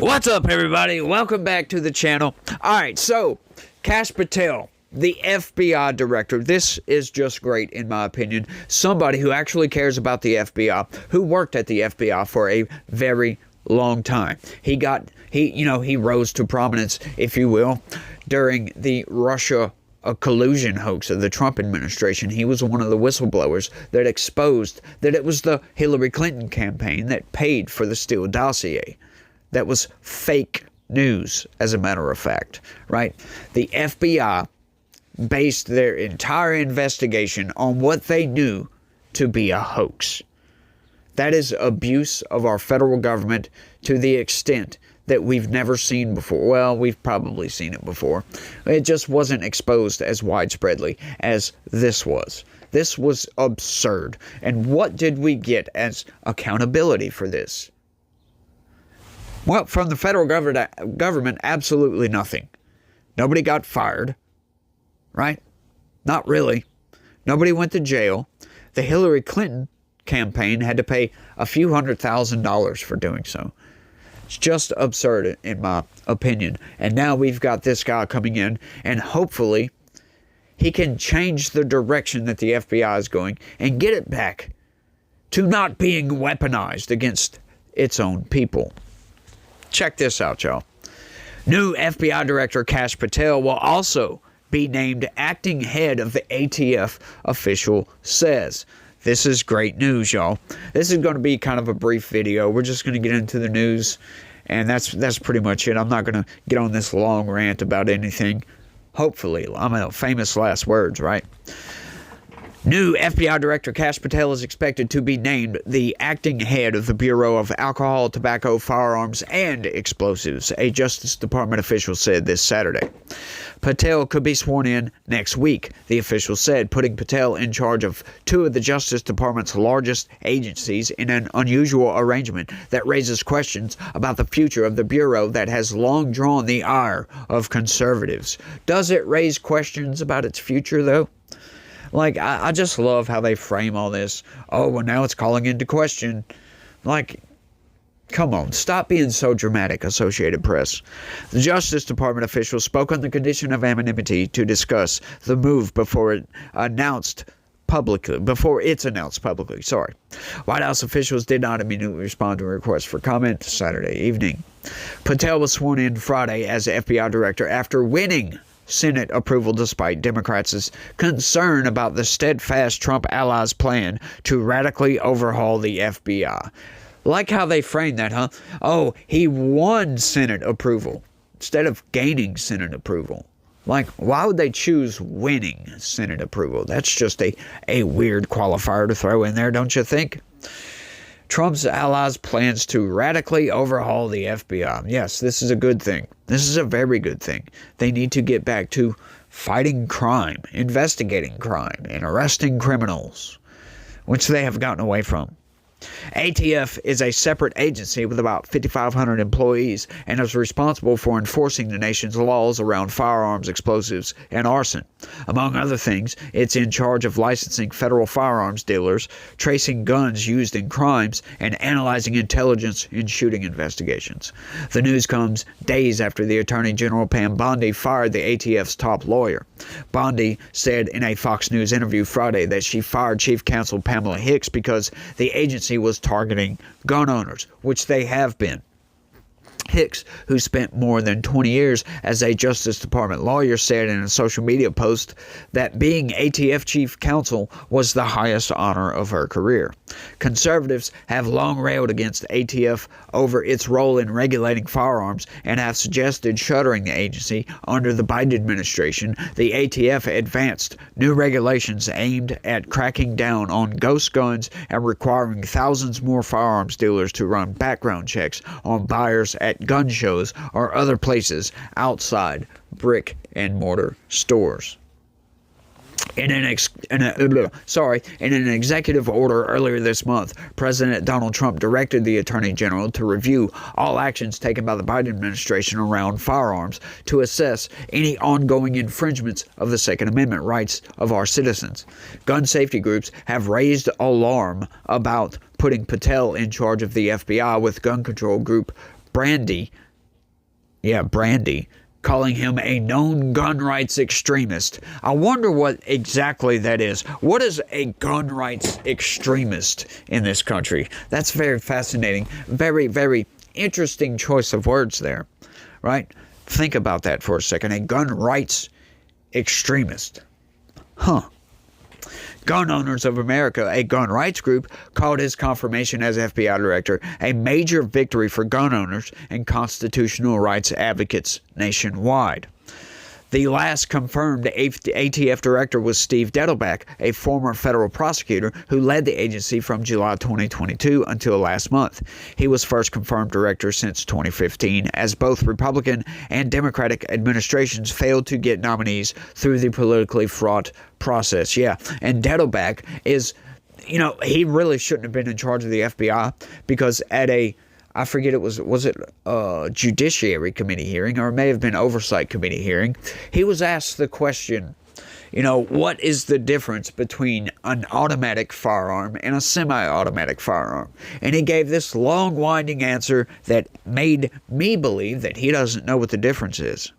What's up, everybody? Welcome back to the channel. All right, so Kash Patel, the FBI director. This is just great, in my opinion. Somebody who actually cares about the FBI, who worked at the FBI for a very long time. He rose to prominence, if you will, during the Russia collusion hoax of the Trump administration. He was one of the whistleblowers that exposed that it was the Hillary Clinton campaign that paid for the Steele dossier. That was fake news, as a matter of fact, right? The FBI based their entire investigation on what they knew to be a hoax. That is abuse of our federal government to the extent that we've never seen before. Well, we've probably seen it before. It just wasn't exposed as widespreadly as this was. This was absurd. And what did we get as accountability for this? Well, from the federal government, absolutely nothing. Nobody got fired, right? Not really. Nobody went to jail. The Hillary Clinton campaign had to pay a few $100,000 for doing so. It's just absurd, in my opinion. And now we've got this guy coming in, and hopefully he can change the direction that the FBI is going and get it back to not being weaponized against its own people. Check this out, y'all. New FBI Director Kash Patel will also be named acting head of the ATF, official says. This is great news, y'all. This is going to be kind of a brief video. We're just going to get into the news, and that's pretty much it. I'm not going to get on this long rant about anything. Hopefully, famous last words, right? New FBI Director Kash Patel is expected to be named the acting head of the Bureau of Alcohol, Tobacco, Firearms, and Explosives, a Justice Department official said this Saturday. Patel could be sworn in next week, the official said, putting Patel in charge of two of the Justice Department's largest agencies in an unusual arrangement that raises questions about the future of the Bureau that has long drawn the ire of conservatives. Does it raise questions about its future, though? Like, I just love how they frame all this. Oh, well, now it's calling into question. Like, come on, stop being so dramatic, Associated Press. The Justice Department official spoke on the condition of anonymity to discuss the move before it's announced publicly. White House officials did not immediately respond to a request for comment Saturday evening. Patel was sworn in Friday as FBI director after winning Senate approval despite Democrats' concern about the steadfast Trump allies' plan to radically overhaul the FBI. Like how they framed that, huh? Oh, he won Senate approval instead of gaining Senate approval. Like, why would they choose winning Senate approval? That's just a weird qualifier to throw in there, don't you think? Trump's allies' plans to radically overhaul the FBI. Yes, this is a good thing. This is a very good thing. They need to get back to fighting crime, investigating crime, and arresting criminals, which they have gotten away from. ATF is a separate agency with about 5,500 employees and is responsible for enforcing the nation's laws around firearms, explosives, and arson. Among other things, it's in charge of licensing federal firearms dealers, tracing guns used in crimes, and analyzing intelligence in shooting investigations. The news comes days after the Attorney General Pam Bondi fired the ATF's top lawyer. Bondi said in a Fox News interview Friday that she fired Chief Counsel Pamela Hicks because the agency was targeting gun owners, which they have been. Hicks, who spent more than 20 years as a Justice Department lawyer, said in a social media post that being ATF chief counsel was the highest honor of her career. Conservatives have long railed against ATF over its role in regulating firearms and have suggested shuttering the agency. Under the Biden administration, the ATF advanced new regulations aimed at cracking down on ghost guns and requiring thousands more firearms dealers to run background checks on buyers at gun shows or other places outside brick and mortar stores. In an executive order earlier this month, President Donald Trump directed the Attorney General to review all actions taken by the Biden administration around firearms to assess any ongoing infringements of the Second Amendment rights of our citizens. Gun safety groups have raised alarm about putting Patel in charge of the FBI, with gun control group Brandy Brandy, calling him a known gun rights extremist. I wonder what exactly that is. What is a gun rights extremist in this country? That's very fascinating. Very, very interesting choice of words there, right? Think about that for a second. A gun rights extremist. Huh. Gun Owners of America, a gun rights group, called his confirmation as FBI director a major victory for gun owners and constitutional rights advocates nationwide. The last confirmed ATF director was Steve Dettelbach, a former federal prosecutor who led the agency from July 2022 until last month. He was first confirmed director since 2015, as both Republican and Democratic administrations failed to get nominees through the politically fraught process. Yeah, and Dettelbach is, he really shouldn't have been in charge of the FBI, because at I forget, was it a Judiciary Committee hearing, or it may have been Oversight Committee hearing, he was asked the question, what is the difference between an automatic firearm and a semi-automatic firearm? And he gave this long, winding answer that made me believe that he doesn't know what the difference is,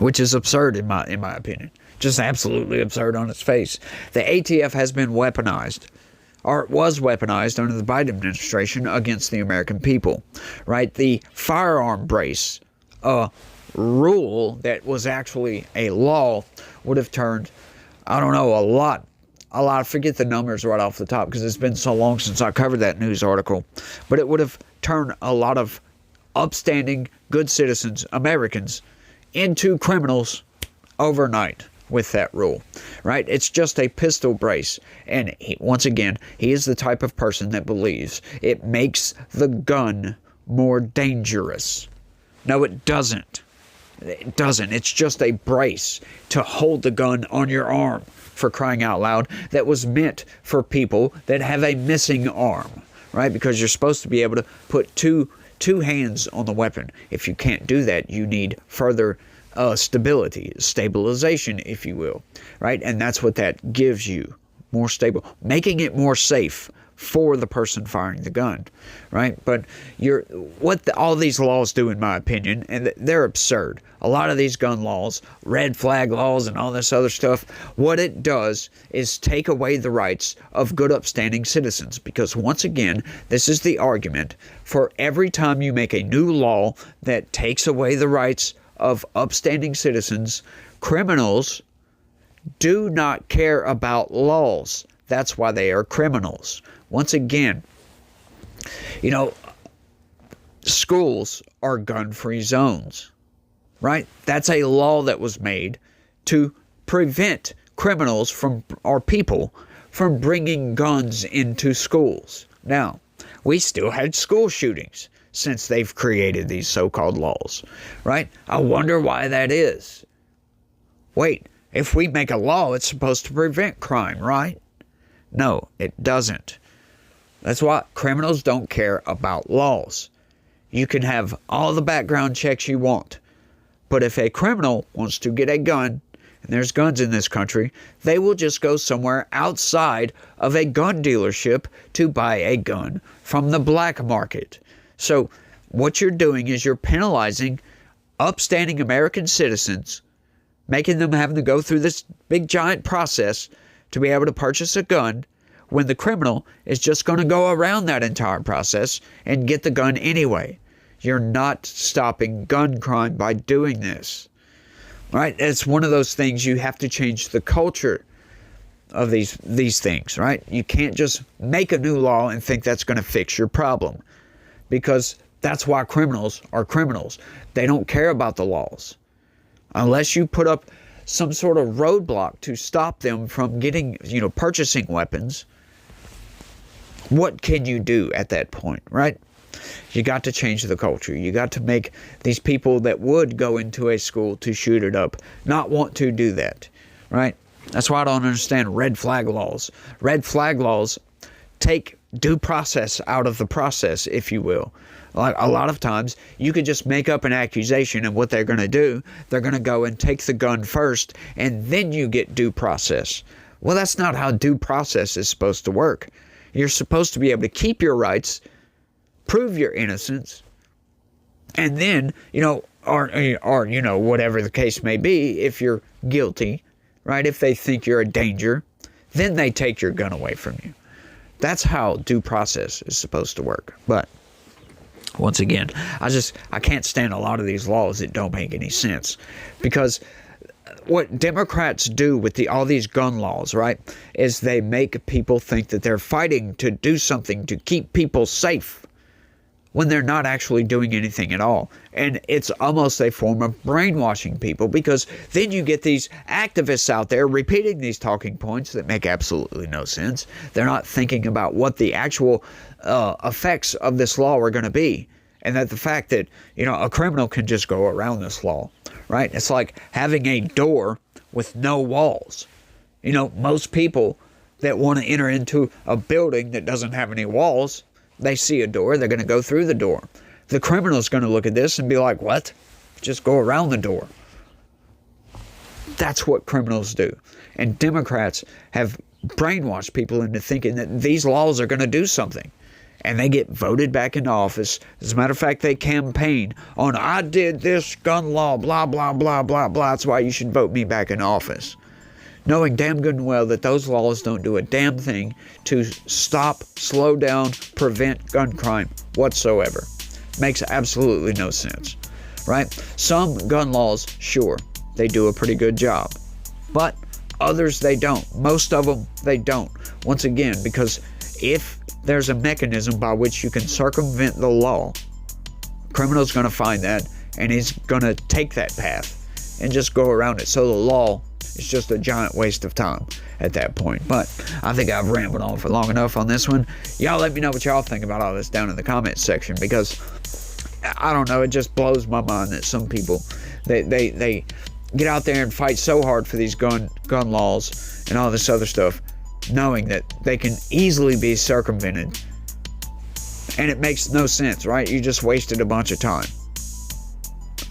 which is absurd in my opinion. Just absolutely absurd on its face. The ATF has been weaponized, or was weaponized under the Biden administration against the American people, right? The firearm brace rule that was actually a law would have turned, I don't know, a lot. I forget the numbers right off the top because it's been so long since I covered that news article, but it would have turned a lot of upstanding, good citizens, Americans, into criminals overnight with that rule, right? It's just a pistol brace. And once again, he is the type of person that believes it makes the gun more dangerous. No, it doesn't. It doesn't. It's just a brace to hold the gun on your arm, for crying out loud, that was meant for people that have a missing arm, right? Because you're supposed to be able to put two hands on the weapon. If you can't do that, you need further stabilization, if you will, right? And that's what that gives you, more stable, making it more safe for the person firing the gun, right? But all these laws do, in my opinion, and they're absurd. A lot of these gun laws, red flag laws and all this other stuff, what it does is take away the rights of good upstanding citizens. Because once again, this is the argument for every time you make a new law that takes away the rights of upstanding citizens, criminals do not care about laws. That's why they are criminals. Once again, schools are gun-free zones, right? That's a law that was made to prevent criminals or people from bringing guns into schools. Now, we still had school shootings since they've created these so-called laws, right? I wonder why that is. Wait, if we make a law, it's supposed to prevent crime, right? No, it doesn't. That's why criminals don't care about laws. You can have all the background checks you want, but if a criminal wants to get a gun, and there's guns in this country, they will just go somewhere outside of a gun dealership to buy a gun from the black market. So what you're doing is you're penalizing upstanding American citizens, making them having to go through this big giant process to be able to purchase a gun, when the criminal is just going to go around that entire process and get the gun anyway. You're not stopping gun crime by doing this, right? It's one of those things. You have to change the culture of these things, right? You can't just make a new law and think that's going to fix your problem. Because that's why criminals are criminals. They don't care about the laws. Unless you put up some sort of roadblock to stop them from purchasing weapons, what can you do at that point, right? You got to change the culture. You got to make these people that would go into a school to shoot it up not want to do that, right? That's why I don't understand red flag laws. Red flag laws take due process out of the process, if you will. Like a lot of times, you could just make up an accusation, and what they're going to do, they're going to go and take the gun first, and then you get due process. Well, that's not how due process is supposed to work. You're supposed to be able to keep your rights, prove your innocence, And then, or whatever the case may be, if you're guilty, right? If they think you're a danger, then they take your gun away from you. That's how due process is supposed to work. But once again, I can't stand a lot of these laws that don't make any sense, because what Democrats do with all these gun laws, right, is they make people think that they're fighting to do something to keep people safe when they're not actually doing anything at all. And it's almost a form of brainwashing people, because then you get these activists out there repeating these talking points that make absolutely no sense. They're not thinking about what the actual effects of this law are going to be. And that the fact that, a criminal can just go around this law, right? It's like having a door with no walls. Most people that want to enter into a building that doesn't have any walls, they see a door, they're going to go through the door. The criminal's going to look at this and be like, what? Just go around the door. That's what criminals do. And Democrats have brainwashed people into thinking that these laws are going to do something. And they get voted back into office. As a matter of fact, they campaign on, I did this gun law, blah, blah, blah, blah, blah. That's why you should vote me back in office. Knowing damn good and well that those laws don't do a damn thing to stop, slow down, prevent gun crime whatsoever. Makes absolutely no sense, right? Some gun laws, sure, they do a pretty good job. But others, they don't. Most of them, they don't. Once again, because if there's a mechanism by which you can circumvent the law, criminal's going to find that, and he's going to take that path and just go around it. So the law is just a giant waste of time at that point. But I think I've rambled on for long enough on this one. Y'all let me know what y'all think about all this down in the comments section, because I don't know, it just blows my mind that some people, they get out there and fight so hard for these gun laws and all this other stuff, knowing that they can easily be circumvented. And it makes no sense, right? You just wasted a bunch of time.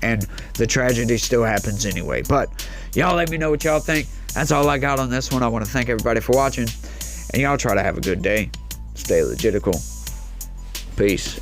And the tragedy still happens anyway. But y'all let me know what y'all think. That's all I got on this one. I want to thank everybody for watching. And y'all try to have a good day. Stay legitical. Peace.